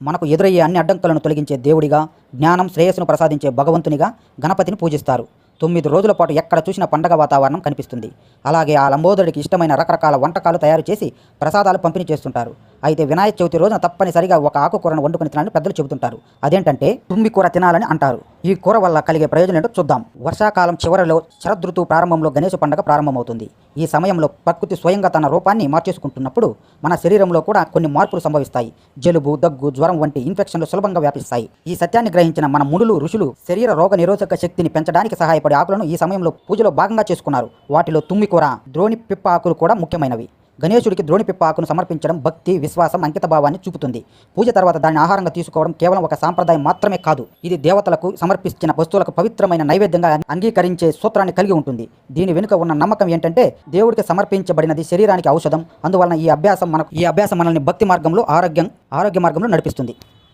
మనకు ఎదురయ్యే అన్ని అడ్డంకులను తొలగించే దేవుడిగా, జ్ఞానం శ్రేయస్సును ప్రసాదించే భగవంతునిగా గణపతిని పూజిస్తారు. 9 రోజుల పాటు ఎక్కడ చూసిన పండగ వాతావరణం కనిపిస్తుంది. అలాగే ఆ లంబోదరుడికి ఇష్టమైన రకరకాల వంటకాలు తయారు చేసి ప్రసాదాలు పంపిణీ చేస్తుంటారు. అయితే వినాయక చవితి రోజున తప్పనిసరిగా ఒక ఆకుకూరను వండుకొని తినాలని పెద్దలు చెబుతుంటారు. అదేంటంటే తుమ్మి కూర తినాలని అంటారు. ఈ కూర వల్ల కలిగే ప్రయోజనం ఏంటో చూద్దాం. వర్షాకాలం చివరిలో శరదృతువు ప్రారంభంలో గణేశ పండుగ ప్రారంభమవుతుంది. ఈ సమయంలో ప్రకృతి స్వయంగా తన రూపాన్ని మార్చేసుకుంటున్నప్పుడు మన శరీరంలో కూడా కొన్ని మార్పులు సంభవిస్తాయి. జలుబు, దగ్గు, జ్వరం వంటి ఇన్ఫెక్షన్లు సులభంగా వ్యాపిస్తాయి. ఈ సత్యాన్ని గ్రహించిన మన మునులు, ఋషులు శరీర రోగ నిరోధక శక్తిని పెంచడానికి సహాయపడే ఆకులను ఈ సమయంలో పూజలో భాగంగా చేసుకున్నారు. వాటిలో తుమ్మికూర, ద్రోణి పిప్ప ఆకులు కూడా ముఖ్యమైనవి. గణేశుడికి ద్రోణి పిప్ప ఆకును సమర్పించడం భక్తి, విశ్వాసం, అంకితభావాన్ని చూపుతుంది. పూజ తర్వాత దాన్ని ఆహారంగా తీసుకోవడం కేవలం ఒక సాంప్రదాయం మాత్రమే కాదు. ఇది దేవతలకు సమర్పించిన వస్తువులకు పవిత్రమైన నైవేద్యంగా అంగీకరించే సూత్రాన్ని కలిగి ఉంటుంది. దీని వెనుక ఉన్న నమ్మకం ఏంటంటే దేవుడికి సమర్పించబడినది శరీరానికి ఔషధం. అందువలన ఈ అభ్యాసం మనల్ని భక్తి మార్గంలో, ఆరోగ్య మార్గంలో నడిపిస్తుంది.